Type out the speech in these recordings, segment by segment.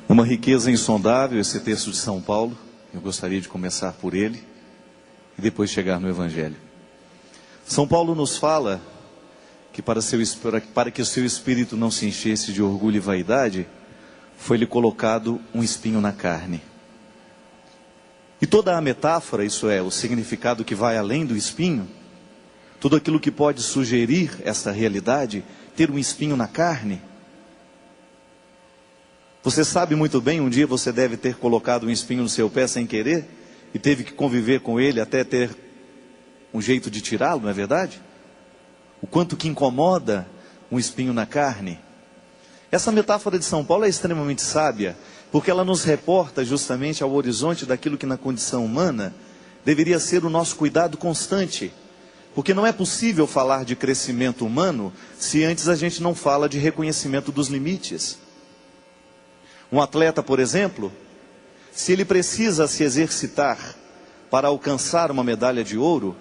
Uma riqueza insondável esse texto de São Paulo. Eu gostaria de começar por ele e depois chegar no Evangelho. São Paulo nos fala que para que o seu espírito não se enchesse de orgulho e vaidade, foi-lhe colocado um espinho na carne. E toda a metáfora, isso é, o significado que vai além do espinho, tudo aquilo que pode sugerir essa realidade, ter um espinho na carne. Você sabe muito bem, um dia você deve ter colocado um espinho no seu pé sem querer, e teve que conviver com ele até ter um jeito de tirá-lo, não é verdade? O quanto que incomoda um espinho na carne. Essa metáfora de São Paulo é extremamente sábia, porque ela nos reporta justamente ao horizonte daquilo que na condição humana deveria ser o nosso cuidado constante. Porque não é possível falar de crescimento humano se antes a gente não fala de reconhecimento dos limites. Um atleta, por exemplo, se ele precisa se exercitar para alcançar uma medalha de ouro,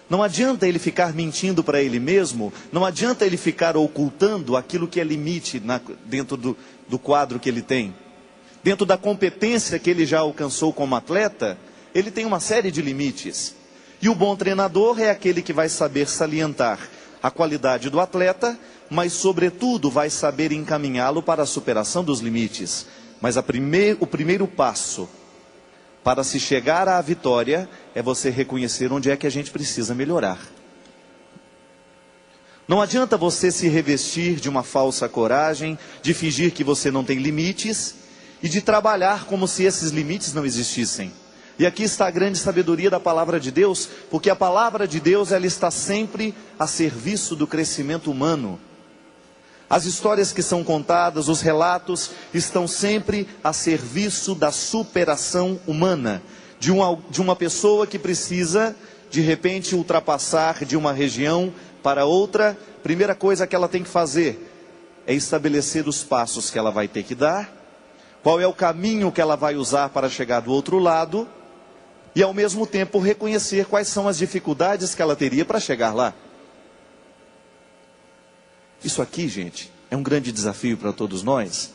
não adianta ele ficar mentindo para ele mesmo, não adianta ele ficar ocultando aquilo que é limite dentro do quadro que ele tem. Dentro da competência que ele já alcançou como atleta, ele tem uma série de limites. E o bom treinador é aquele que vai saber salientar a qualidade do atleta, mas sobretudo vai saber encaminhá-lo para a superação dos limites. Mas o primeiro passo para se chegar à vitória é você reconhecer onde é que a gente precisa melhorar. Não adianta você se revestir de uma falsa coragem, de fingir que você não tem limites e de trabalhar como se esses limites não existissem. E aqui está a grande sabedoria da palavra de Deus, porque a palavra de Deus ela está sempre a serviço do crescimento humano. As histórias que são contadas, os relatos, estão sempre a serviço da superação humana, de uma pessoa que precisa, de repente, ultrapassar de uma região para outra. Primeira coisa que ela tem que fazer é estabelecer os passos que ela vai ter que dar, qual é o caminho que ela vai usar para chegar do outro lado, e ao mesmo tempo reconhecer quais são as dificuldades que ela teria para chegar lá. Isso aqui, gente, é um grande desafio para todos nós,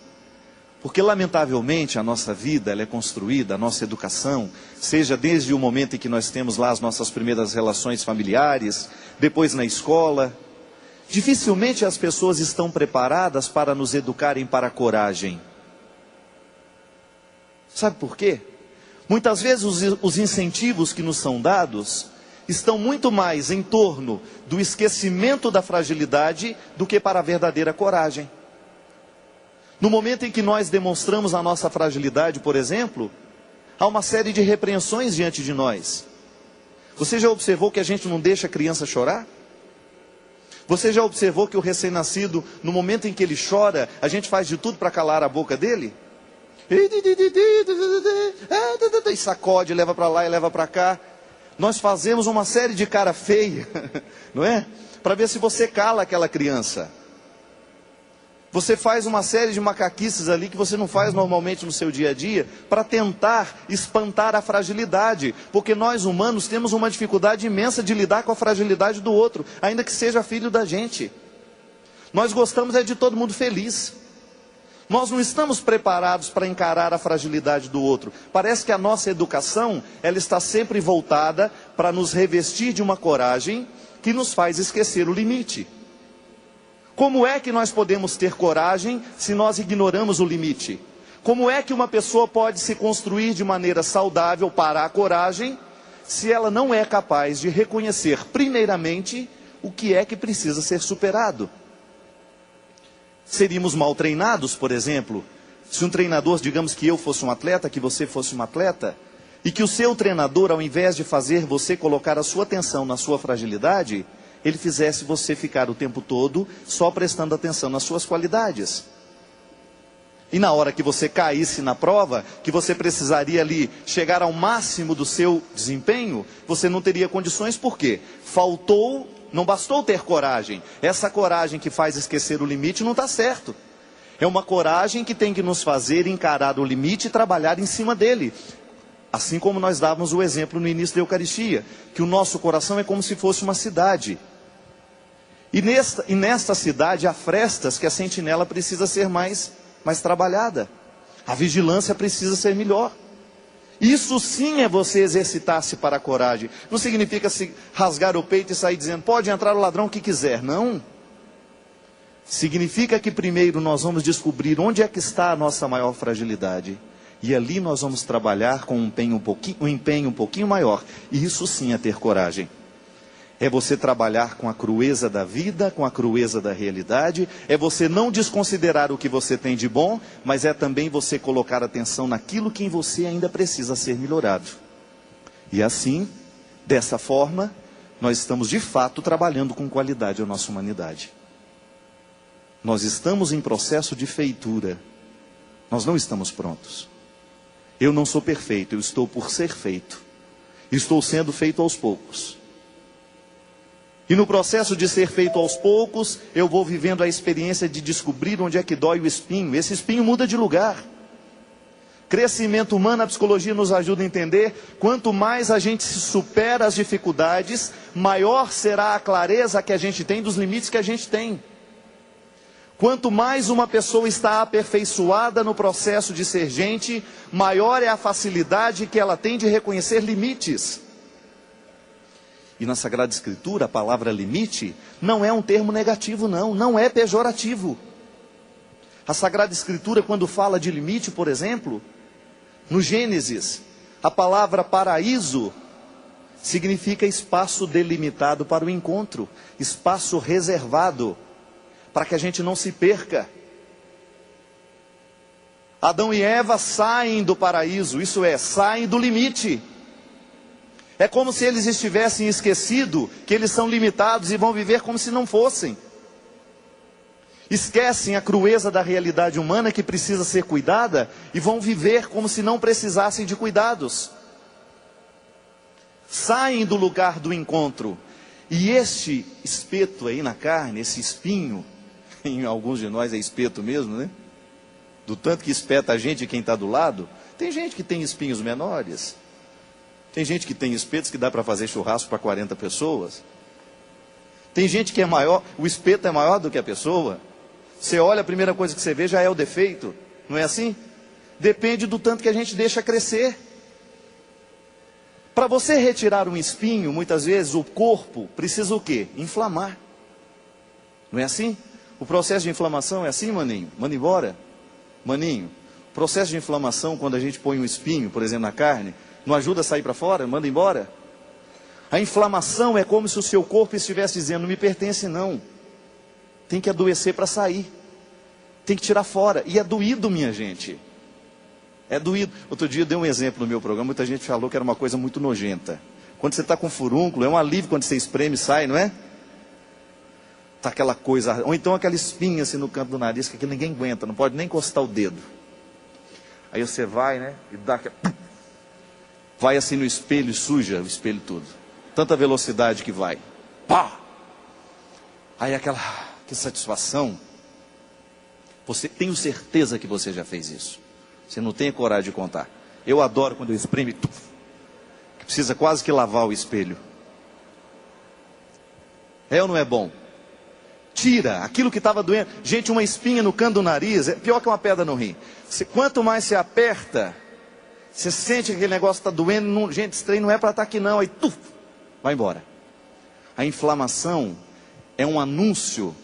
porque lamentavelmente a nossa vida ela é construída, a nossa educação, seja desde o momento em que nós temos lá as nossas primeiras relações familiares, depois na escola, dificilmente as pessoas estão preparadas para nos educarem para a coragem. Sabe por quê? Muitas vezes os incentivos que nos são dados estão muito mais em torno do esquecimento da fragilidade do que para a verdadeira coragem. No momento em que nós demonstramos a nossa fragilidade, por exemplo, há uma série de repreensões diante de nós. Você já observou que a gente não deixa a criança chorar? Você já observou que o recém-nascido, no momento em que ele chora, a gente faz de tudo para calar a boca dele? E sacode, leva para lá e leva para cá. Nós fazemos uma série de cara feia, não é? Para ver se você cala aquela criança. Você faz uma série de macaquices ali que você não faz normalmente no seu dia a dia, para tentar espantar a fragilidade. Porque nós humanos temos uma dificuldade imensa de lidar com a fragilidade do outro, ainda que seja filho da gente. Nós gostamos é de todo mundo feliz. Nós não estamos preparados para encarar a fragilidade do outro. Parece que a nossa educação, ela está sempre voltada para nos revestir de uma coragem que nos faz esquecer o limite. Como é que nós podemos ter coragem se nós ignoramos o limite? Como é que uma pessoa pode se construir de maneira saudável para a coragem, se ela não é capaz de reconhecer primeiramente o que é que precisa ser superado? Seríamos mal treinados, por exemplo, se um treinador, digamos que eu fosse um atleta, que você fosse um atleta, e que o seu treinador, ao invés de fazer você colocar a sua atenção na sua fragilidade, ele fizesse você ficar o tempo todo só prestando atenção nas suas qualidades. E na hora que você caísse na prova, que você precisaria ali chegar ao máximo do seu desempenho, você não teria condições, por quê? Não bastou ter coragem. Essa coragem que faz esquecer o limite não está certo. É uma coragem que tem que nos fazer encarar o limite e trabalhar em cima dele. Assim como nós dávamos o exemplo no início da Eucaristia, que o nosso coração é como se fosse uma cidade. E nesta cidade há frestas que a sentinela precisa ser mais trabalhada. A vigilância precisa ser melhor. Isso sim é você exercitar-se para a coragem. Não significa se rasgar o peito e sair dizendo, pode entrar o ladrão que quiser. Não. Significa que primeiro nós vamos descobrir onde é que está a nossa maior fragilidade. E ali nós vamos trabalhar com um empenho um pouquinho maior. E isso sim é ter coragem. É você trabalhar com a crueza da vida, com a crueza da realidade. É você não desconsiderar o que você tem de bom, mas é também você colocar atenção naquilo que em você ainda precisa ser melhorado. E assim, dessa forma, nós estamos de fato trabalhando com qualidade a nossa humanidade. Nós estamos em processo de feitura. Nós não estamos prontos. Eu não sou perfeito, eu estou por ser feito. Estou sendo feito aos poucos. E no processo de ser feito aos poucos, eu vou vivendo a experiência de descobrir onde é que dói o espinho. Esse espinho muda de lugar. Crescimento humano, a psicologia nos ajuda a entender, quanto mais a gente se supera as dificuldades, maior será a clareza que a gente tem dos limites que a gente tem. Quanto mais uma pessoa está aperfeiçoada no processo de ser gente, maior é a facilidade que ela tem de reconhecer limites. E na Sagrada Escritura, a palavra limite não é um termo negativo, não é pejorativo. A Sagrada Escritura, quando fala de limite, por exemplo, no Gênesis, a palavra paraíso significa espaço delimitado para o encontro, espaço reservado, para que a gente não se perca. Adão e Eva saem do paraíso, isso é, saem do limite. É como se eles estivessem esquecido que eles são limitados e vão viver como se não fossem. Esquecem a crueza da realidade humana que precisa ser cuidada e vão viver como se não precisassem de cuidados. Saem do lugar do encontro. E este espeto aí na carne, esse espinho, em alguns de nós é espeto mesmo, né? Do tanto que espeta a gente e quem está do lado. Tem gente que tem espinhos menores. Tem gente que tem espetos que dá para fazer churrasco para 40 pessoas. Tem gente que é maior, o espeto é maior do que a pessoa. Você olha, a primeira coisa que você vê já é o defeito. Não é assim? Depende do tanto que a gente deixa crescer. Para você retirar um espinho, muitas vezes o corpo precisa o quê? Inflamar. Não é assim? O processo de inflamação é assim, maninho? Manda embora. Maninho, o processo de inflamação, quando a gente põe um espinho, por exemplo, na carne, não ajuda a sair para fora? Manda embora. A inflamação é como se o seu corpo estivesse dizendo, não me pertence não. Tem que adoecer para sair. Tem que tirar fora. E é doído, minha gente. É doído. Outro dia eu dei um exemplo no meu programa, muita gente falou que era uma coisa muito nojenta. Quando você está com furúnculo, é um alívio quando você espreme e sai, não é? Está aquela coisa, ou então aquela espinha assim no canto do nariz, que aquilo ninguém aguenta, não pode nem encostar o dedo. Aí você vai, né, e dá aquela... Vai assim no espelho e suja o espelho todo. Tanta velocidade que vai. Pá! Aí aquela que satisfação. Você tenho certeza que você já fez isso. Você não tem coragem de contar. Eu adoro quando eu espreme, que precisa quase que lavar o espelho. É ou não é bom? Tira aquilo que estava doendo. Gente, uma espinha no canto do nariz é pior que uma pedra no rim. Quanto mais você aperta, você sente que aquele negócio está doendo. Gente, esse trem não é para estar aqui não. Aí, vai embora. A inflamação é um anúncio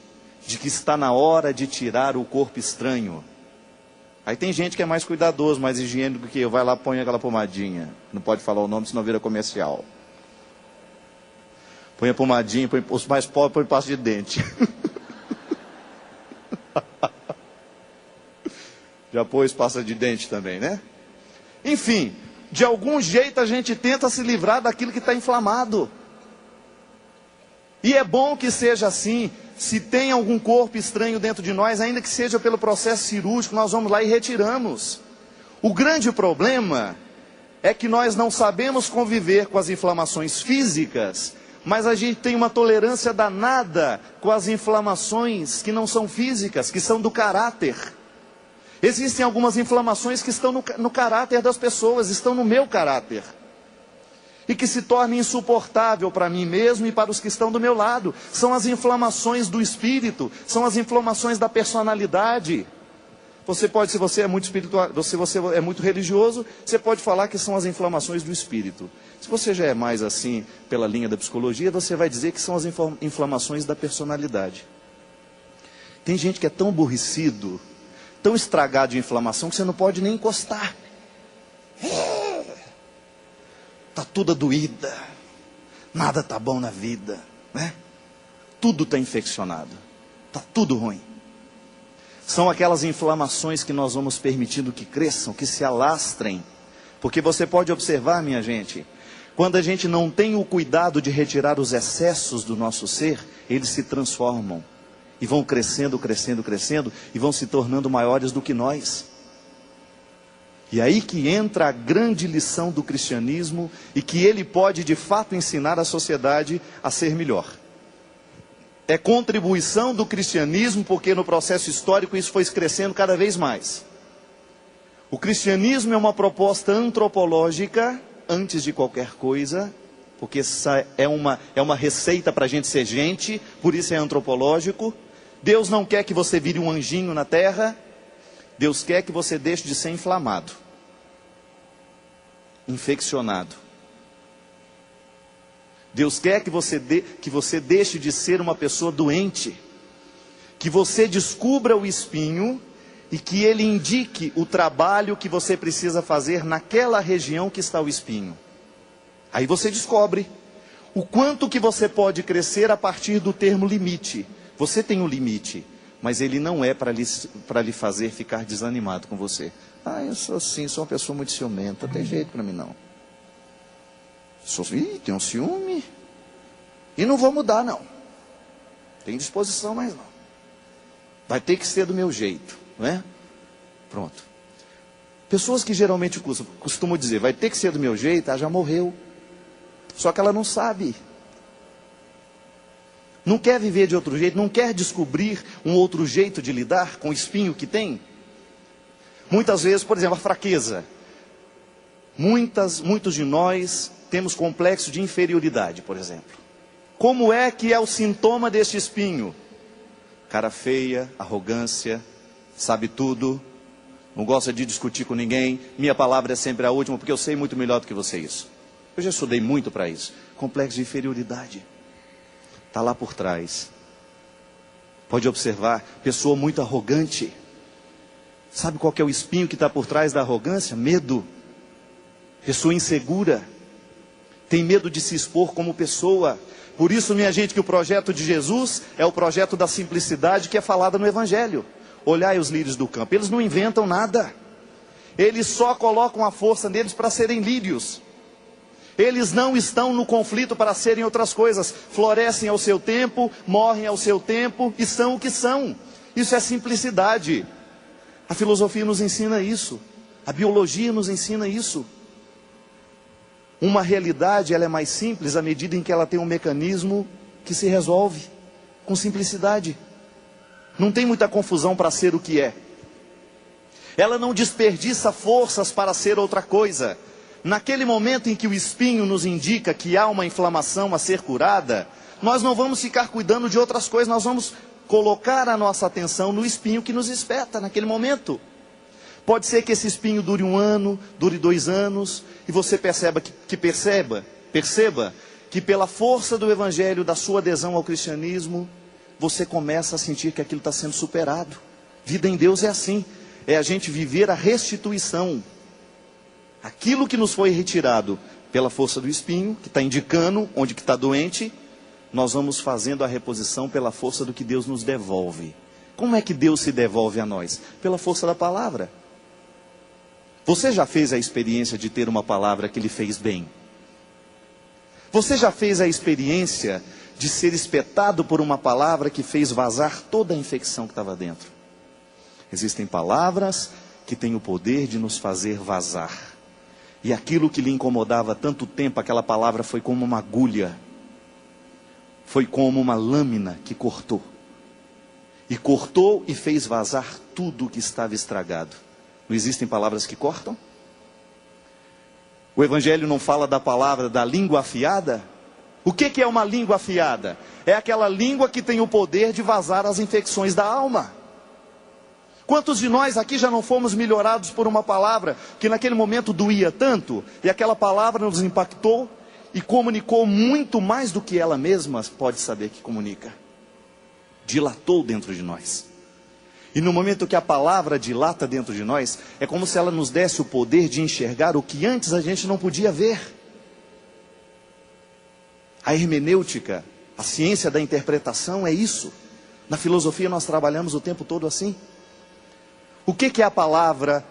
de que está na hora de tirar o corpo estranho. Aí tem gente que é mais cuidadoso, mais higiênico do que eu. Vai lá, põe aquela pomadinha. Não pode falar o nome, senão vira comercial. Põe a pomadinha, põe, os mais pobres põe pasta de dente. Já pôs pasta de dente também, né? Enfim, de algum jeito a gente tenta se livrar daquilo que está inflamado. E é bom que seja assim. Se tem algum corpo estranho dentro de nós, ainda que seja pelo processo cirúrgico, nós vamos lá e retiramos. O grande problema é que nós não sabemos conviver com as inflamações físicas, mas a gente tem uma tolerância danada com as inflamações que não são físicas, que são do caráter. Existem algumas inflamações que estão no caráter das pessoas, estão no meu caráter. E que se torna insuportável para mim mesmo e para os que estão do meu lado. São as inflamações do espírito, são as inflamações da personalidade. Você pode, se você é muito espiritual, se você é muito religioso, você pode falar que são as inflamações do espírito. Se você já é mais assim, pela linha da psicologia, você vai dizer que são as inflamações da personalidade. Tem gente que é tão aborrecido, tão estragado de inflamação, que você não pode nem encostar. Está toda doída, nada está bom na vida, né? Tudo está infeccionado, está tudo ruim. São aquelas inflamações que nós vamos permitindo que cresçam, que se alastrem. Porque você pode observar, minha gente, quando a gente não tem o cuidado de retirar os excessos do nosso ser, eles se transformam. E vão crescendo, crescendo, crescendo, e vão se tornando maiores do que nós. E aí que entra a grande lição do cristianismo, e que ele pode de fato ensinar a sociedade a ser melhor. É contribuição do cristianismo, porque no processo histórico isso foi crescendo cada vez mais. O cristianismo é uma proposta antropológica, antes de qualquer coisa, porque essa é uma receita para a gente ser gente, por isso é antropológico. Deus não quer que você vire um anjinho na terra, Deus quer que você deixe de ser inflamado, infeccionado. Deus quer que você deixe de ser uma pessoa doente, que você descubra o espinho e que ele indique o trabalho que você precisa fazer naquela região que está o espinho. Aí você descobre o quanto que você pode crescer a partir do termo limite. Você tem um limite, mas ele não é para lhe fazer ficar desanimado com você. Eu sou assim, sou uma pessoa muito ciumenta, não tem jeito para mim não. Tem um ciúme. E não vou mudar não. Tem disposição, mas não. Vai ter que ser do meu jeito, não é? Pronto. Pessoas que geralmente costumam dizer, vai ter que ser do meu jeito, já morreu. Só que ela não sabe. Não quer viver de outro jeito, não quer descobrir um outro jeito de lidar com o espinho que tem. Muitas vezes, por exemplo, a fraqueza. Muitos de nós temos complexo de inferioridade, por exemplo. Como é que é o sintoma deste espinho? Cara feia, arrogância, sabe tudo, não gosta de discutir com ninguém, minha palavra é sempre a última, porque eu sei muito melhor do que você isso. Eu já estudei muito para isso. Complexo de inferioridade. Está lá por trás. Pode observar, pessoa muito arrogante. Sabe qual que é o espinho que está por trás da arrogância? Medo. Pessoa insegura. Tem medo de se expor como pessoa. Por isso, minha gente, que o projeto de Jesus é o projeto da simplicidade que é falada no Evangelho. Olhai os lírios do campo. Eles não inventam nada. Eles só colocam a força neles para serem lírios. Eles não estão no conflito para serem outras coisas. Florescem ao seu tempo, morrem ao seu tempo e são o que são. Isso é simplicidade. A filosofia nos ensina isso. A biologia nos ensina isso. Uma realidade, ela é mais simples à medida em que ela tem um mecanismo que se resolve com simplicidade. Não tem muita confusão para ser o que é. Ela não desperdiça forças para ser outra coisa. Naquele momento em que o espinho nos indica que há uma inflamação a ser curada, nós não vamos ficar cuidando de outras coisas, nós vamos colocar a nossa atenção no espinho que nos espeta naquele momento. Pode ser que esse espinho dure 1 ano, dure 2 anos, e você perceba que pela força do Evangelho, da sua adesão ao cristianismo, você começa a sentir que aquilo está sendo superado. Vida em Deus é assim, é a gente viver a restituição. Aquilo que nos foi retirado pela força do espinho, que está indicando onde que está doente, nós vamos fazendo a reposição pela força do que Deus nos devolve. Como é que Deus se devolve a nós? Pela força da palavra. Você já fez a experiência de ter uma palavra que lhe fez bem? Você já fez a experiência de ser espetado por uma palavra que fez vazar toda a infecção que estava dentro? Existem palavras que têm o poder de nos fazer vazar. E aquilo que lhe incomodava tanto tempo, aquela palavra foi como uma agulha. Foi como uma lâmina que cortou. E cortou e fez vazar tudo que estava estragado. Não existem palavras que cortam? O Evangelho não fala da palavra da língua afiada? O que é uma língua afiada? É aquela língua que tem o poder de vazar as infecções da alma. Quantos de nós aqui já não fomos melhorados por uma palavra que naquele momento doía tanto, e aquela palavra nos impactou e comunicou muito mais do que ela mesma pode saber que comunica? Dilatou dentro de nós. E no momento que a palavra dilata dentro de nós, é como se ela nos desse o poder de enxergar o que antes a gente não podia ver. A hermenêutica, a ciência da interpretação é isso. Na filosofia nós trabalhamos o tempo todo assim. O que é a palavra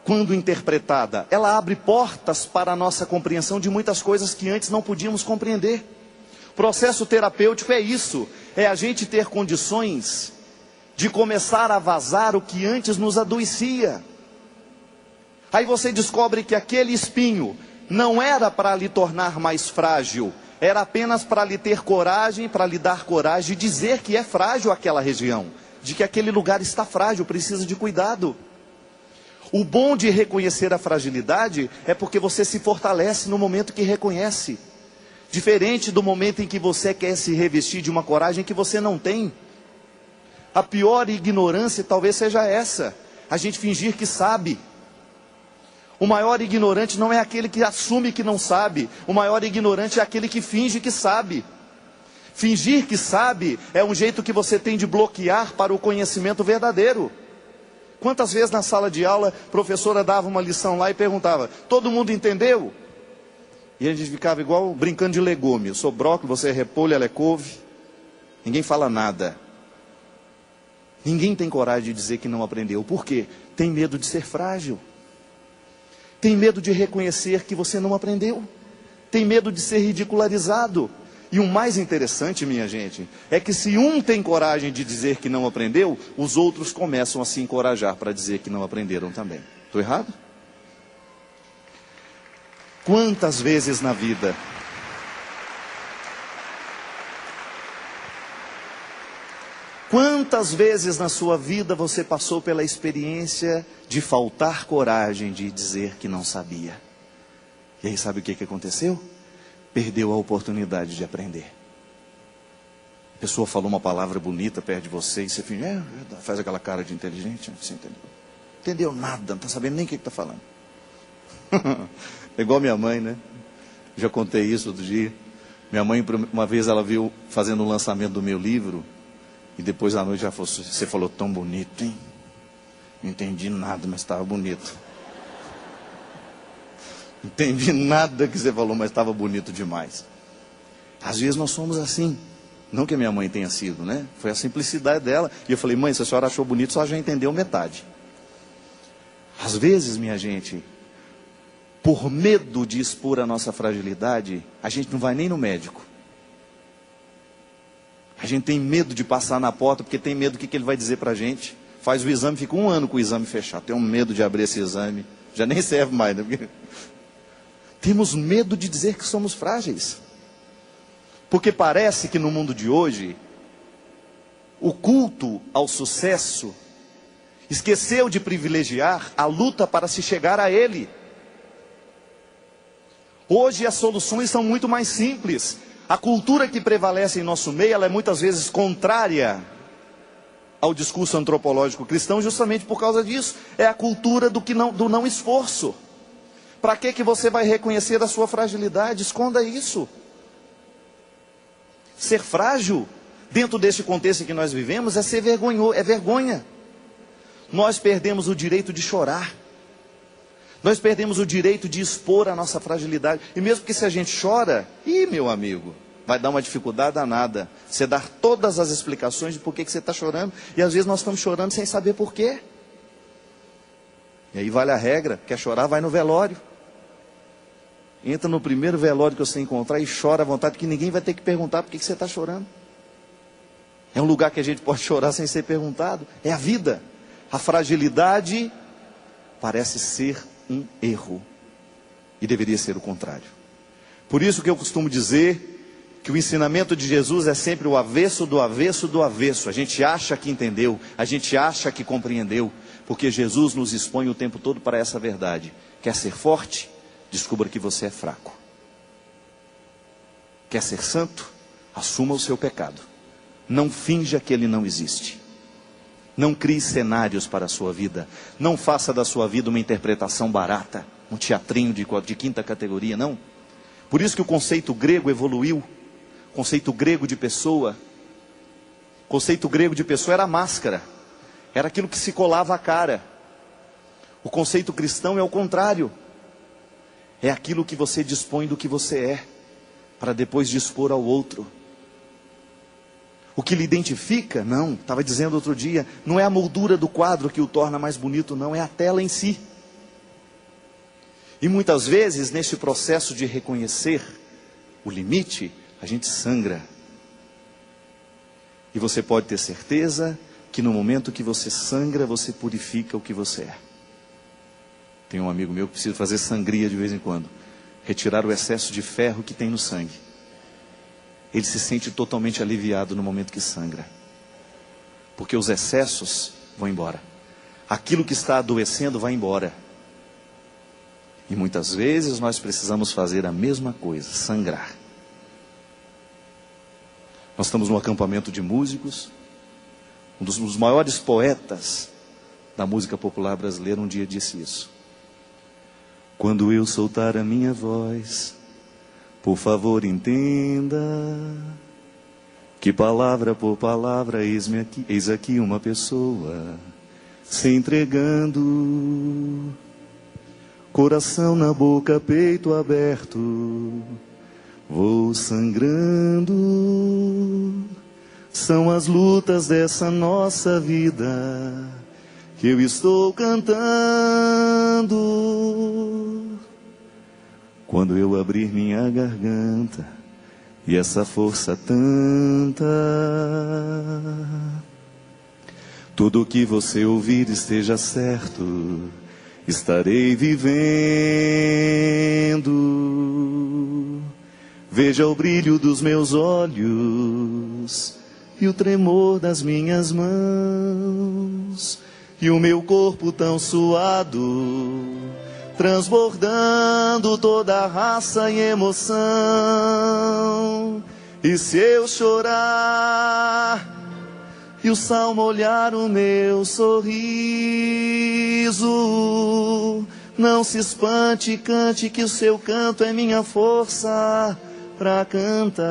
quando interpretada? Ela abre portas para a nossa compreensão de muitas coisas que antes não podíamos compreender. O processo terapêutico é isso, é a gente ter condições de começar a vazar o que antes nos adoecia. Aí você descobre que aquele espinho não era para lhe tornar mais frágil, era apenas para lhe ter coragem, para lhe dar coragem de dizer que é frágil aquela região, de que aquele lugar está frágil, precisa de cuidado. O bom de reconhecer a fragilidade é porque você se fortalece no momento que reconhece. Diferente do momento em que você quer se revestir de uma coragem que você não tem. A pior ignorância talvez seja essa, a gente fingir que sabe. O maior ignorante não é aquele que assume que não sabe, o maior ignorante é aquele que finge que sabe. Fingir que sabe é um jeito que você tem de bloquear para o conhecimento verdadeiro. Quantas vezes na sala de aula, a professora dava uma lição lá e perguntava, todo mundo entendeu? E a gente ficava igual brincando de legume, eu sou brócolis, você é repolho, ela é couve. Ninguém fala nada. Ninguém tem coragem de dizer que não aprendeu. Por quê? Tem medo de ser frágil. Tem medo de reconhecer que você não aprendeu. Tem medo de ser ridicularizado. E o mais interessante, minha gente, é que se um tem coragem de dizer que não aprendeu, os outros começam a se encorajar para dizer que não aprenderam também. Estou errado? Quantas vezes na vida quantas vezes na sua vida você passou pela experiência de faltar coragem de dizer que não sabia? E aí sabe o que aconteceu? Perdeu a oportunidade de aprender. A pessoa falou uma palavra bonita perto de você e você faz aquela cara de inteligente. Você entendeu nada, não está sabendo nem o que está falando. É igual minha mãe, né? Já contei isso outro dia. Minha mãe, uma vez, ela viu fazendo o lançamento do meu livro. E depois à noite já falou, você falou tão bonito, hein? Não entendi nada, mas estava bonito. Não entendi nada que você falou, mas estava bonito demais. Às vezes nós somos assim. Não que a minha mãe tenha sido, né? Foi a simplicidade dela. E eu falei, mãe, se a senhora achou bonito, só já entendeu metade. Às vezes, minha gente, por medo de expor a nossa fragilidade, a gente não vai nem no médico. A gente tem medo de passar na porta, porque tem medo do que ele vai dizer para a gente. Faz o exame, fica 1 ano com o exame fechado. Tem um medo de abrir esse exame. Já nem serve mais, né? Porque temos medo de dizer que somos frágeis. Porque parece que no mundo de hoje, o culto ao sucesso esqueceu de privilegiar a luta para se chegar a ele. Hoje as soluções são muito mais simples. A cultura que prevalece em nosso meio, ela é muitas vezes contrária ao discurso antropológico cristão, justamente por causa disso. É a cultura do não esforço. Para que você vai reconhecer a sua fragilidade? Esconda isso. Ser frágil, dentro deste contexto em que nós vivemos, é ser vergonhoso, é vergonha. Nós perdemos o direito de chorar. Nós perdemos o direito de expor a nossa fragilidade. E mesmo que se a gente chora, meu amigo, vai dar uma dificuldade danada. Você dar todas as explicações de por que você está chorando. E às vezes nós estamos chorando sem saber por quê. E aí vale a regra, quer chorar, vai no velório. Entra no primeiro velório que você encontrar e chora à vontade, que ninguém vai ter que perguntar por que você está chorando. É um lugar que a gente pode chorar sem ser perguntado. É a vida. A fragilidade parece ser um erro. E deveria ser o contrário. Por isso que eu costumo dizer que o ensinamento de Jesus é sempre o avesso do avesso do avesso. A gente acha que entendeu, a gente acha que compreendeu, porque Jesus nos expõe o tempo todo para essa verdade. Quer ser forte? Descubra que você é fraco. Quer ser santo? Assuma o seu pecado. Não finja que ele não existe. Não crie cenários para a sua vida. Não faça da sua vida uma interpretação barata, um teatrinho de quinta categoria, não. Por isso que o conceito grego evoluiu. O conceito grego de pessoa. O conceito grego de pessoa era a máscara. Era aquilo que se colava à cara. O conceito cristão é o contrário. É aquilo que você dispõe do que você é, para depois dispor ao outro. O que lhe identifica, não, estava dizendo outro dia, não é a moldura do quadro que o torna mais bonito, não, é a tela em si. E muitas vezes, nesse processo de reconhecer o limite, a gente sangra. E você pode ter certeza que no momento que você sangra, você purifica o que você é. Tem um amigo meu que precisa fazer sangria de vez em quando, retirar o excesso de ferro que tem no sangue. Ele se sente totalmente aliviado no momento que sangra. Porque os excessos vão embora. Aquilo que está adoecendo vai embora. E muitas vezes nós precisamos fazer a mesma coisa, sangrar. Nós estamos num acampamento de músicos. Um dos maiores poetas da música popular brasileira um dia disse isso. Quando eu soltar a minha voz, por favor entenda, que palavra por palavra eis aqui uma pessoa se entregando, coração na boca, peito aberto, vou sangrando. São as lutas dessa nossa vida que eu estou cantando. Quando eu abrir minha garganta e essa força tanta, tudo que você ouvir esteja certo, estarei vivendo. Veja o brilho dos meus olhos e o tremor das minhas mãos e o meu corpo tão suado, transbordando toda a raça e emoção. E se eu chorar e o sal molhar o meu sorriso, não se espante, cante, que o seu canto é minha força pra cantar.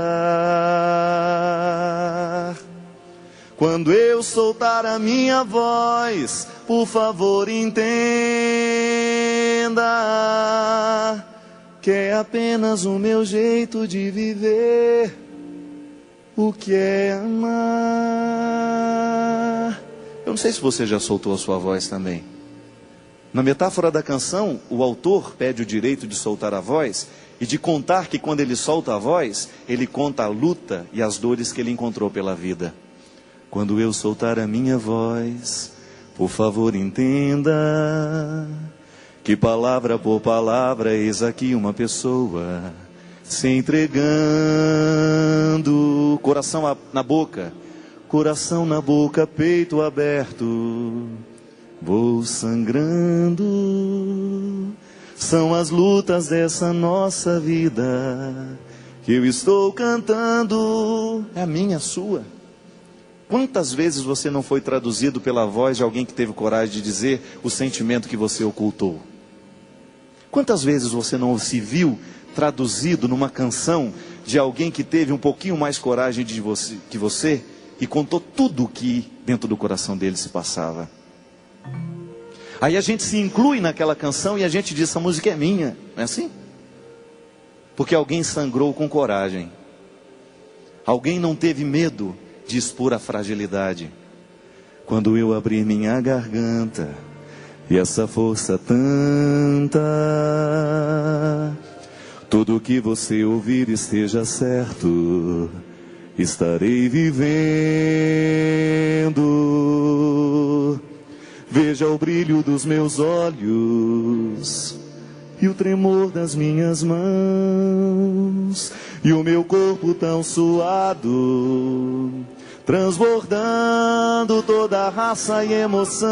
Quando eu soltar a minha voz, por favor entenda que é apenas o meu jeito de viver o que é amar. Eu não sei se você já soltou a sua voz também. Na metáfora da canção, o autor pede o direito de soltar a voz e de contar que quando ele solta a voz, ele conta a luta e as dores que ele encontrou pela vida. Quando eu soltar a minha voz, por favor entenda que palavra por palavra eis aqui uma pessoa se entregando, coração na boca, peito aberto, vou sangrando. São as lutas dessa nossa vida que eu estou cantando. É a minha, a sua. Quantas vezes você não foi traduzido pela voz de alguém que teve coragem de dizer o sentimento que você ocultou? Quantas vezes você não se viu traduzido numa canção de alguém que teve um pouquinho mais coragem que você e contou tudo o que dentro do coração dele se passava? Aí a gente se inclui naquela canção e a gente diz, essa música é minha, não é assim? Porque alguém sangrou com coragem. Alguém não teve medo de expor a fragilidade. Quando eu abrir minha garganta e essa força tanta, tudo que você ouvir esteja certo, estarei vivendo. Veja o brilho dos meus olhos e o tremor das minhas mãos e o meu corpo tão suado, transbordando toda a raça e emoção.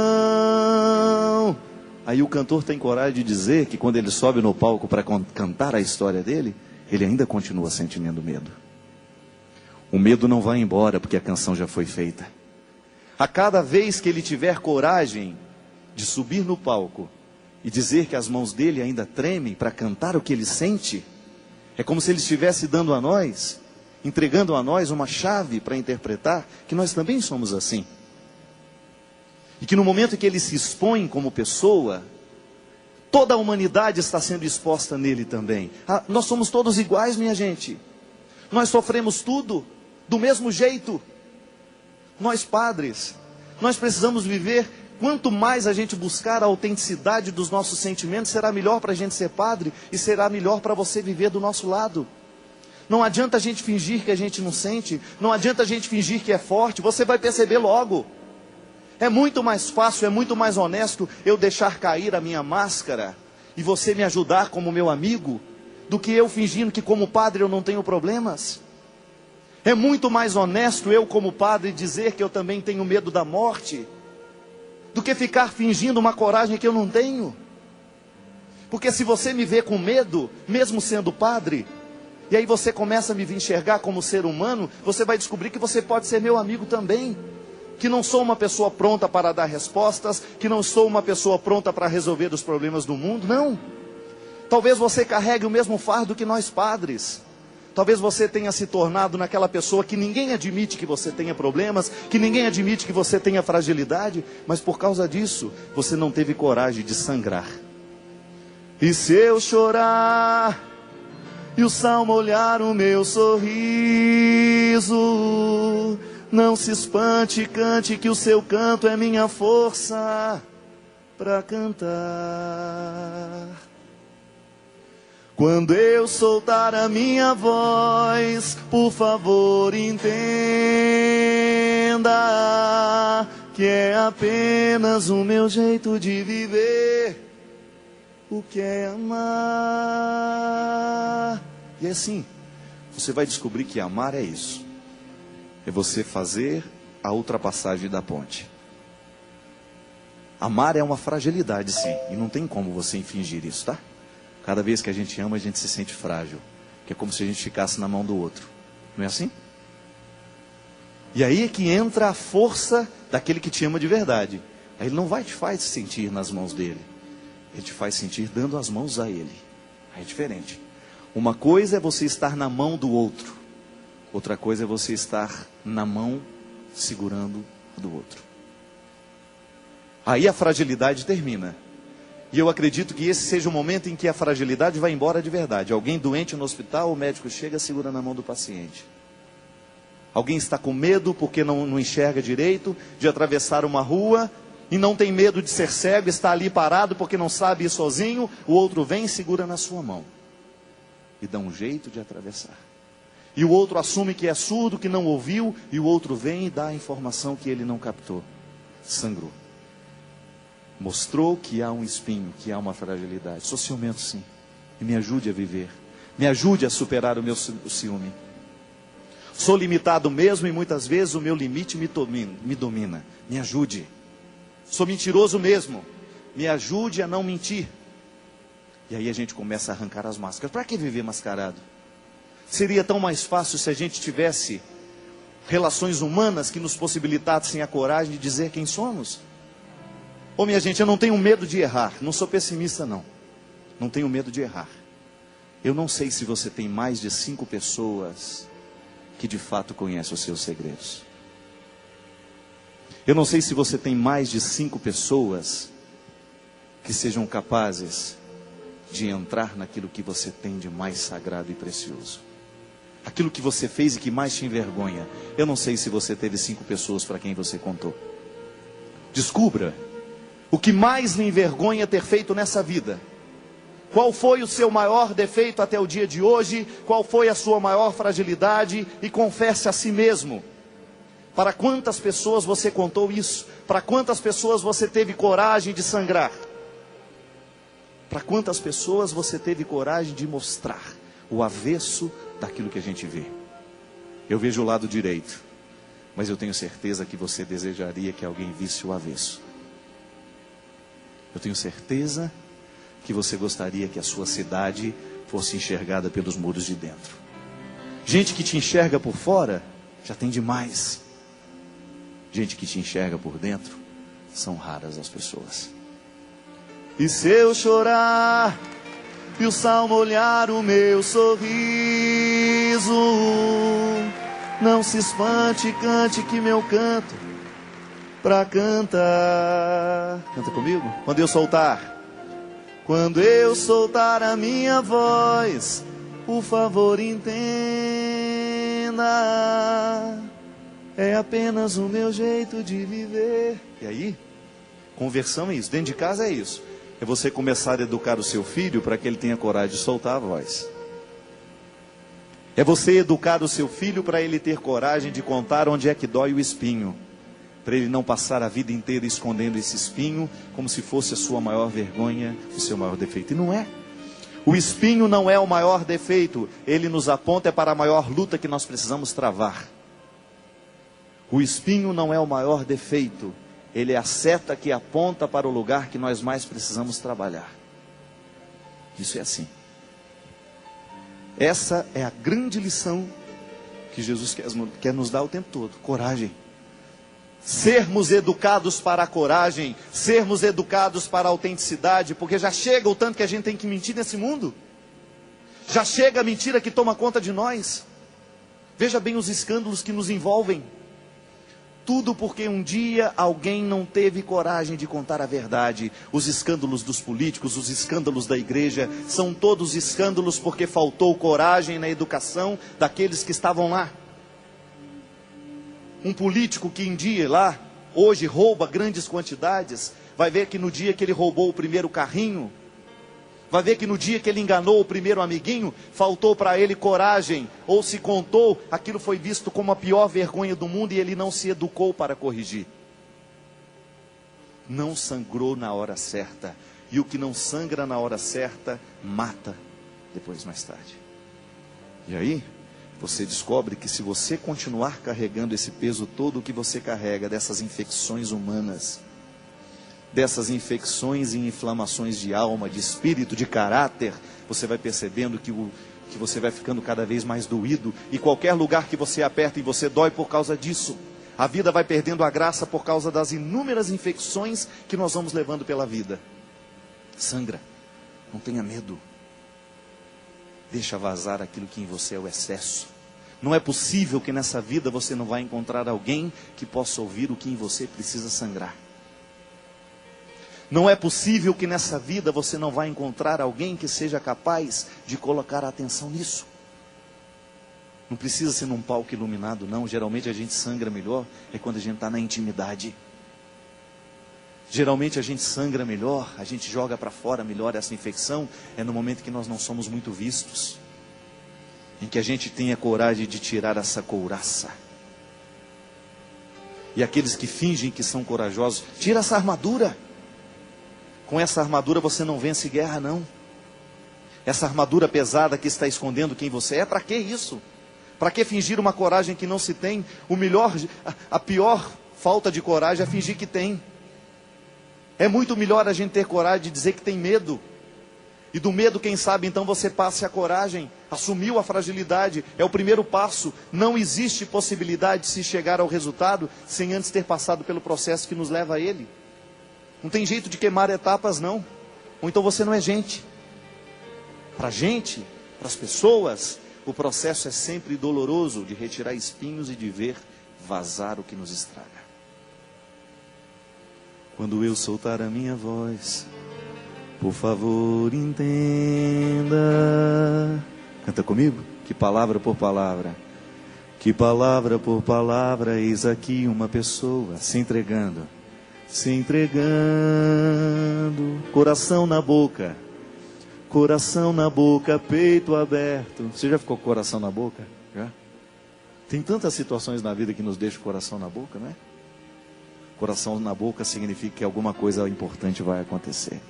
Aí o cantor tem coragem de dizer que quando ele sobe no palco para cantar a história dele, ele ainda continua sentindo medo. O medo não vai embora porque a canção já foi feita. A cada vez que ele tiver coragem de subir no palco e dizer que as mãos dele ainda tremem para cantar o que ele sente, é como se ele estivesse dando a nós, entregando a nós uma chave para interpretar que nós também somos assim. E que no momento em que ele se expõe como pessoa, toda a humanidade está sendo exposta nele também. Nós somos todos iguais, minha gente. Nós sofremos tudo do mesmo jeito. Nós padres, nós precisamos viver. Quanto mais a gente buscar a autenticidade dos nossos sentimentos, será melhor para a gente ser padre e será melhor para você viver do nosso lado. Não adianta a gente fingir que a gente não sente, não adianta a gente fingir que é forte, você vai perceber logo. É muito mais fácil, é muito mais honesto eu deixar cair a minha máscara e você me ajudar como meu amigo, do que eu fingindo que como padre eu não tenho problemas. É muito mais honesto eu como padre dizer que eu também tenho medo da morte, do que ficar fingindo uma coragem que eu não tenho. Porque se você me vê com medo, mesmo sendo padre, e aí você começa a me enxergar como ser humano, você vai descobrir que você pode ser meu amigo também. Que não sou uma pessoa pronta para dar respostas, que não sou uma pessoa pronta para resolver os problemas do mundo, não. Talvez você carregue o mesmo fardo que nós padres. Talvez você tenha se tornado naquela pessoa que ninguém admite que você tenha problemas, que ninguém admite que você tenha fragilidade, mas por causa disso, você não teve coragem de sangrar. E se eu chorar, e o sal molhar o meu sorriso, não se espante, cante, que o seu canto é minha força para cantar. Quando eu soltar a minha voz, por favor entenda que é apenas o meu jeito de viver, o que é amar. E assim, você vai descobrir que amar é isso. É você fazer a ultrapassagem da ponte. Amar é uma fragilidade, sim, e não tem como você fingir isso, tá? Cada vez que a gente ama, a gente se sente frágil, que é como se a gente ficasse na mão do outro. Não é assim? E aí é que entra a força daquele que te ama de verdade. Aí ele não vai te faz sentir nas mãos dele, ele te faz sentir dando as mãos a ele. Aí é diferente. Uma coisa é você estar na mão do outro, outra coisa é você estar na mão segurando a do outro. Aí a fragilidade termina. E eu acredito que esse seja o momento em que a fragilidade vai embora de verdade. Alguém doente no hospital, o médico chega e segura na mão do paciente. Alguém está com medo porque não enxerga direito de atravessar uma rua e não tem medo de ser cego, está ali parado porque não sabe ir sozinho. O outro vem e segura na sua mão e dá um jeito de atravessar. E o outro assume que é surdo, que não ouviu, e o outro vem e dá a informação que ele não captou. Sangrou. Mostrou que há um espinho, que há uma fragilidade. Sou ciumento, sim. E me ajude a viver. Me ajude a superar o meu ciúme. Sou limitado mesmo e muitas vezes o meu limite me domina. Me ajude. Sou mentiroso mesmo. Me ajude a não mentir. E aí a gente começa a arrancar as máscaras. Para que viver mascarado? Seria tão mais fácil se a gente tivesse relações humanas que nos possibilitassem a coragem de dizer quem somos. Ô minha gente, eu não tenho medo de errar. Não sou pessimista, não. Não tenho medo de errar. Eu não sei se você tem mais de 5 pessoas que de fato conhecem os seus segredos. Eu não sei se você tem mais de 5 pessoas que sejam capazes de entrar naquilo que você tem de mais sagrado e precioso. Aquilo que você fez e que mais te envergonha. Eu não sei se você teve 5 pessoas para quem você contou. Descubra o que mais lhe envergonha ter feito nessa vida. Qual foi o seu maior defeito até o dia de hoje? Qual foi a sua maior fragilidade? E confesse a si mesmo. Para quantas pessoas você contou isso? Para quantas pessoas você teve coragem de sangrar? Para quantas pessoas você teve coragem de mostrar o avesso daquilo que a gente vê? Eu vejo o lado direito, mas eu tenho certeza que você desejaria que alguém visse o avesso. Eu tenho certeza que você gostaria que a sua cidade fosse enxergada pelos muros de dentro. Gente que te enxerga por fora, já tem demais. gente que te enxerga por dentro, são raras as pessoas. E se eu chorar e o salmo olhar o meu sorriso, não se espante, cante que meu canto pra cantar. Canta comigo? Quando eu soltar a minha voz, por favor entenda, é apenas o meu jeito de viver. E aí, conversão é isso, dentro de casa é isso. É você começar a educar o seu filho para que ele tenha coragem de soltar a voz. É você educar o seu filho para ele ter coragem de contar onde é que dói o espinho, para ele não passar a vida inteira escondendo esse espinho como se fosse a sua maior vergonha, o seu maior defeito. E não é. O espinho não é o maior defeito, ele nos aponta para a maior luta que nós precisamos travar. O espinho não é o maior defeito, ele é a seta que aponta para o lugar que nós mais precisamos trabalhar. Isso é assim. Essa é a grande lição que Jesus quer nos dar o tempo todo. Coragem. Sermos educados para a coragem, sermos educados para a autenticidade, porque já chega o tanto que a gente tem que mentir nesse mundo. Já chega a mentira que toma conta de nós. Veja bem os escândalos que nos envolvem. Tudo porque um dia alguém não teve coragem de contar a verdade. Os escândalos dos políticos, os escândalos da igreja, são todos escândalos porque faltou coragem na educação daqueles que estavam lá. Um político que hoje rouba grandes quantidades, vai ver que no dia que ele roubou o primeiro carrinho, vai ver que no dia que ele enganou o primeiro amiguinho, faltou para ele coragem, ou se contou, aquilo foi visto como a pior vergonha do mundo e ele não se educou para corrigir. Não sangrou na hora certa, e o que não sangra na hora certa, mata depois mais tarde. E aí, você descobre que se você continuar carregando esse peso todo que você carrega, dessas infecções humanas, dessas infecções e inflamações de alma, de espírito, de caráter, você vai percebendo que você vai ficando cada vez mais doído, e qualquer lugar que você aperta e você dói por causa disso. A vida vai perdendo a graça por causa das inúmeras infecções que nós vamos levando pela vida. Sangra, não tenha medo. Deixa vazar aquilo que em você é o excesso. Não é possível que nessa vida você não vai encontrar alguém que possa ouvir o que em você precisa sangrar. Não é possível que nessa vida você não vai encontrar alguém que seja capaz de colocar a atenção nisso. Não precisa ser num palco iluminado, não. Geralmente a gente sangra melhor é quando a gente está na intimidade. Geralmente a gente sangra melhor, a gente joga para fora melhor essa infecção, é no momento que nós não somos muito vistos. Em que a gente tem a coragem de tirar essa couraça. E aqueles que fingem que são corajosos, tira essa armadura. Com essa armadura você não vence guerra, não. Essa armadura pesada que está escondendo quem você é, para que isso? Para que fingir uma coragem que não se tem? A pior falta de coragem é fingir que tem. É muito melhor a gente ter coragem de dizer que tem medo. E do medo, quem sabe, então você passe a coragem. Assumiu a fragilidade, é o primeiro passo. Não existe possibilidade de se chegar ao resultado sem antes ter passado pelo processo que nos leva a ele. Não tem jeito de queimar etapas, não. Ou então você não é gente. Para gente, para as pessoas, o processo é sempre doloroso, de retirar espinhos e de ver vazar o que nos estraga. Quando eu soltar a minha voz, por favor entenda. Canta comigo? Que palavra por palavra. Que palavra por palavra, eis aqui uma pessoa se entregando. Se entregando, coração na boca, peito aberto. Você já ficou com o coração na boca? Já? Tem tantas situações na vida que nos deixam o coração na boca, né? Coração na boca significa que alguma coisa importante vai acontecer.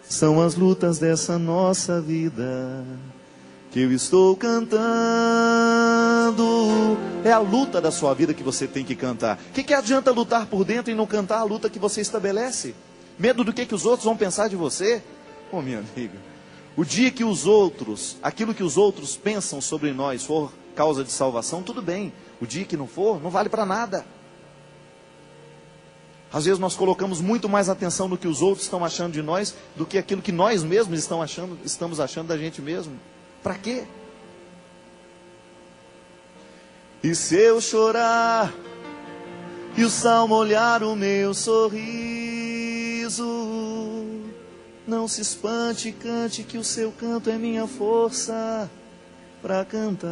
São as lutas dessa nossa vida que eu estou cantando. É a luta da sua vida que você tem que cantar. O que adianta lutar por dentro e não cantar a luta que você estabelece? Medo do que os outros vão pensar de você? Oh, minha amiga, o dia que aquilo que os outros pensam sobre nós for causa de salvação, tudo bem. O dia que não for, não vale para nada. Às vezes nós colocamos muito mais atenção no que os outros estão achando de nós do que aquilo que nós mesmos estamos achando da gente mesmo. Para quê? E se eu chorar e o salmo olhar o meu sorriso, não se espante, cante, que o seu canto é minha força para cantar.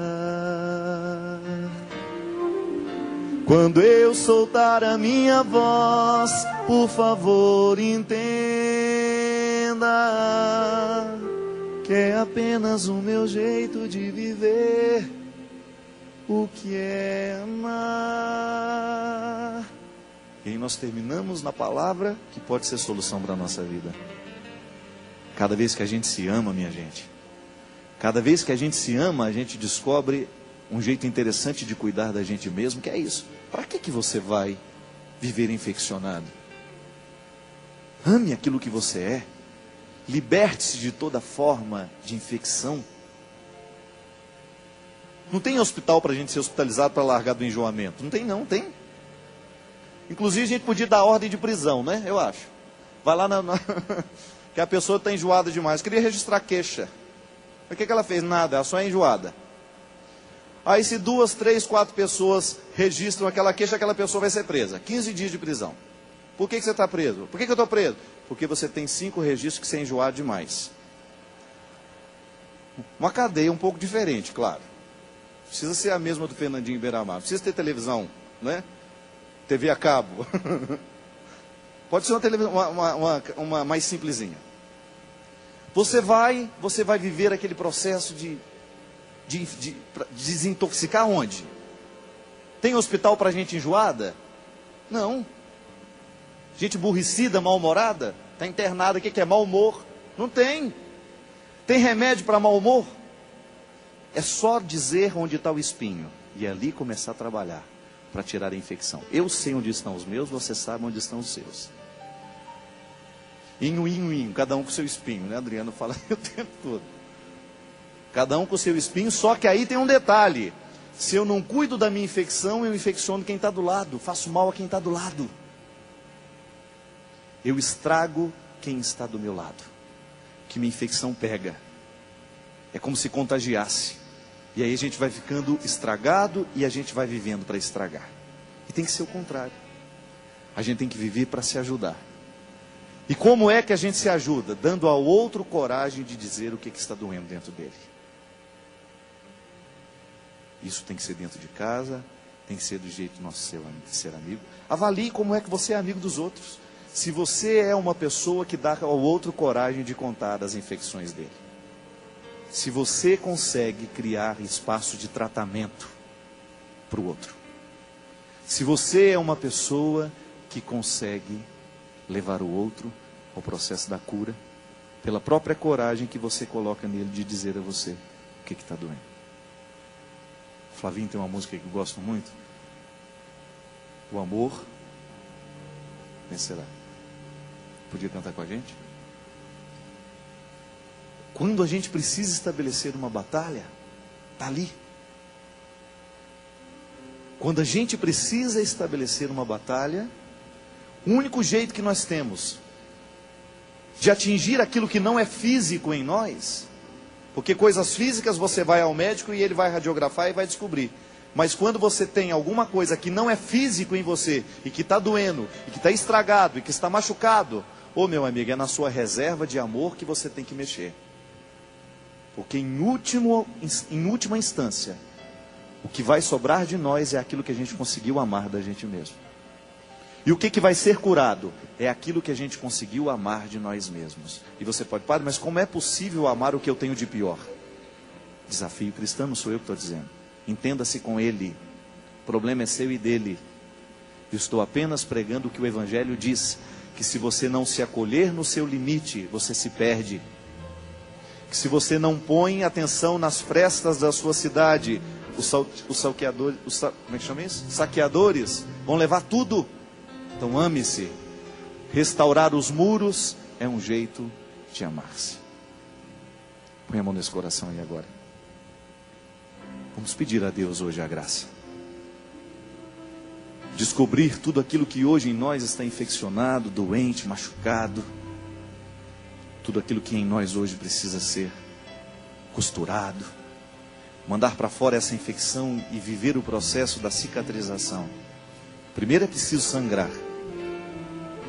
Quando eu soltar a minha voz, por favor entenda que é apenas o meu jeito de viver o que é amar. E aí nós terminamos na palavra que pode ser solução para a nossa vida. Cada vez que a gente se ama, minha gente, cada vez que a gente se ama, a gente descobre um jeito interessante de cuidar da gente mesmo, que é isso. Para que você vai viver infeccionado? Ame aquilo que você é. Liberte-se de toda forma de infecção. Não tem hospital para a gente ser hospitalizado para largar do enjoamento. Não tem não, tem. Inclusive a gente podia dar ordem de prisão, né? Eu acho. Vai lá que a pessoa está enjoada demais. Queria registrar queixa. O que ela fez? Nada, ela só é enjoada. Aí se 2, 3, 4 pessoas registram aquela queixa, aquela pessoa vai ser presa. 15 dias de prisão. Por que você está preso? Por que eu estou preso? Porque você tem 5 registros que você é enjoado demais. Uma cadeia um pouco diferente, claro. Precisa ser a mesma do Fernandinho Beiramar. Precisa ter televisão, né? TV a cabo. Pode ser uma televisão, uma mais simplesinha. Você vai viver aquele processo de desintoxicar onde? Tem hospital para gente enjoada? Não. Gente aborrecida, mal-humorada? Está internada, o que é mau humor? Não tem. Tem remédio para mau humor? É só dizer onde está o espinho e ali começar a trabalhar para tirar a infecção. Eu sei onde estão os meus, você sabe onde estão os seus. Inho, cada um com seu espinho, né? Adriano fala o tempo todo. Cada um com seu espinho, só que aí tem um detalhe. Se eu não cuido da minha infecção, eu infecciono quem está do lado, faço mal a quem está do lado. Eu estrago quem está do meu lado. Que minha infecção pega. É como se contagiasse. E aí a gente vai ficando estragado e a gente vai vivendo para estragar. E tem que ser o contrário. A gente tem que viver para se ajudar. E como é que a gente se ajuda? Dando ao outro coragem de dizer o que está doendo dentro dele. Isso tem que ser dentro de casa, tem que ser do jeito nosso de ser amigo. Avalie como é que você é amigo dos outros. Se você é uma pessoa que dá ao outro coragem de contar as infecções dele. Se você consegue criar espaço de tratamento para o outro. Se você é uma pessoa que consegue levar o outro ao processo da cura, pela própria coragem que você coloca nele de dizer a você o que está doendo. Flavinho tem uma música que eu gosto muito. O amor vencerá. Podia cantar com a gente? Quando a gente precisa estabelecer uma batalha, está ali. Quando a gente precisa estabelecer uma batalha, o único jeito que nós temos de atingir aquilo que não é físico em nós, porque coisas físicas você vai ao médico e ele vai radiografar e vai descobrir. Mas quando você tem alguma coisa que não é físico em você, e que está doendo, e que está estragado, e que está machucado, ô meu amigo, é na sua reserva de amor que você tem que mexer. Porque em última instância, o que vai sobrar de nós é aquilo que a gente conseguiu amar da gente mesmo. E o que vai ser curado? É aquilo que a gente conseguiu amar de nós mesmos. E você pode, padre, mas como é possível amar o que eu tenho de pior? Desafio cristão, não sou eu que estou dizendo. Entenda-se com ele. O problema é seu e dele. Eu estou apenas pregando o que o Evangelho diz. Que se você não se acolher no seu limite, você se perde. Que se você não põe atenção nas frestas da sua cidade, os saqueadores, como é que chama isso? Saqueadores vão levar tudo. Então ame-se. Restaurar os muros é um jeito de amar-se. Põe a mão nesse coração aí agora. Vamos pedir a Deus hoje a graça. descobrir tudo aquilo que hoje em nós está infeccionado, doente, machucado, tudo aquilo que em nós hoje precisa ser costurado, mandar para fora essa infecção e viver o processo da cicatrização. Primeiro é preciso sangrar,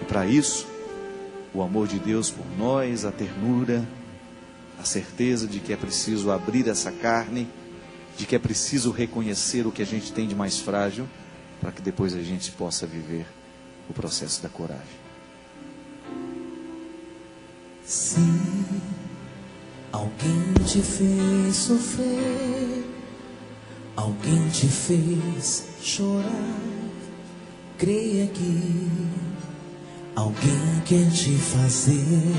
e para isso, o amor de Deus por nós, a ternura, a certeza de que é preciso abrir essa carne, de que é preciso reconhecer o que a gente tem de mais frágil, para que depois a gente possa viver o processo da coragem. Se alguém te fez sofrer, alguém te fez chorar, creia que alguém quer te fazer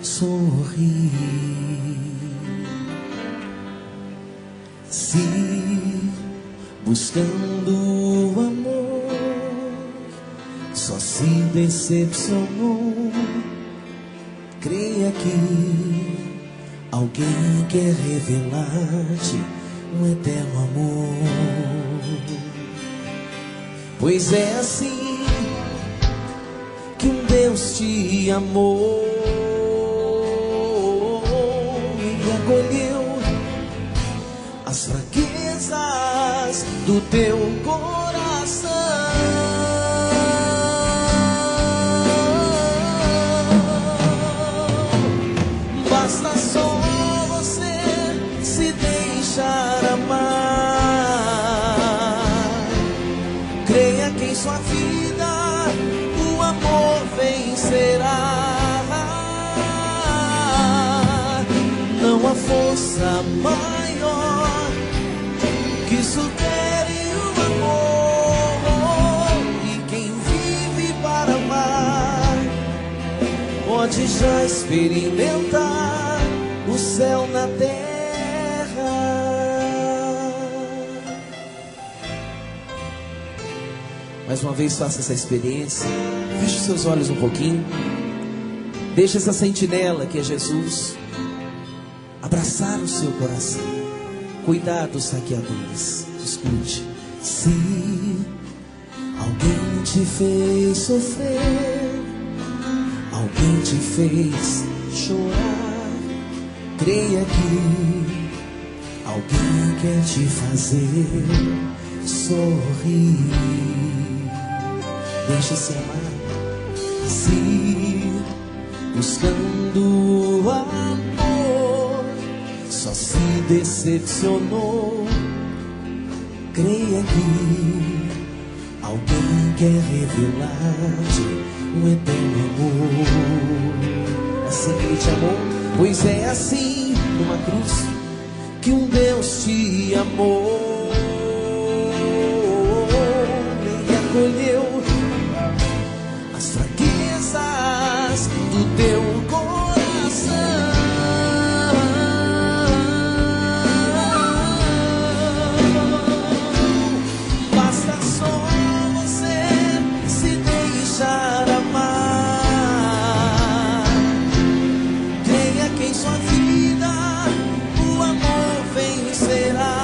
sorrir. Se buscando o amor só se decepcionou, creia que alguém quer revelar-te um eterno amor. Pois é assim que um Deus te amou e acolheu as fraquezas do teu coração. Basta só você se deixar amar. Creia que em sua vida o amor vencerá. Não há força maior que supere o amor. E quem vive para amar pode já experimentar o céu na terra. Mais uma vez faça essa experiência. Feche os seus olhos um pouquinho. Deixe essa sentinela que é Jesus abraçar o seu coração. Cuidar dos saqueadores. Escute. Se alguém te fez sofrer, alguém te fez chorar, creia que alguém quer te fazer sorrir. Deixe-se amar. Se buscando amor só se decepcionou, creia que alguém quer revelar-te um eterno amor. Assim que ele te amou, pois é assim numa cruz que um Deus te amou e acolheu as fraquezas do teu coração. Basta só você se deixar amar. Creia que em sua vida o amor vencerá.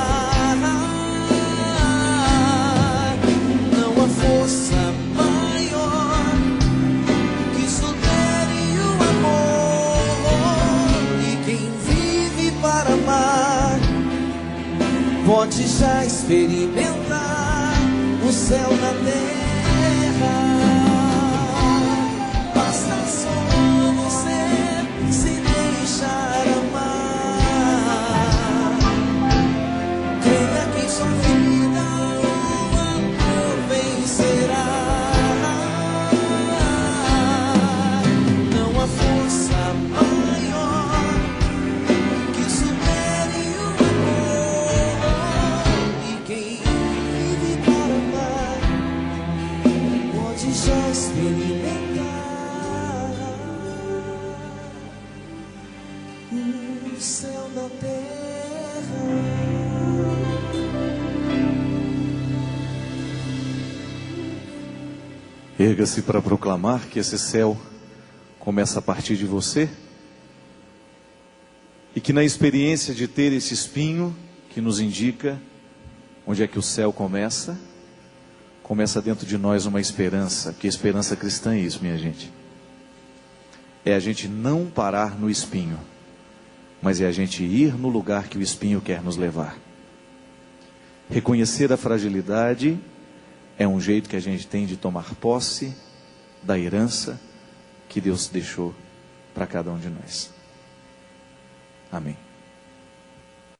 Não há força maior que supere o amor. E quem vive para amar pode já experimentar o céu na terra. Basta só você se deixar amar. Creia que em sua vida o amor vencerá. Não há força maior que supere o amor. E quem vive para amar pode já experimentar o céu na terra. Erga-se para proclamar que esse céu começa a partir de você, e que na experiência de ter esse espinho que nos indica onde é que o céu começa começa dentro de nós uma esperança, porque esperança cristã é isso, minha gente. É a gente não parar no espinho, mas é a gente ir no lugar que o espinho quer nos levar. Reconhecer a fragilidade é um jeito que a gente tem de tomar posse da herança que Deus deixou para cada um de nós. Amém.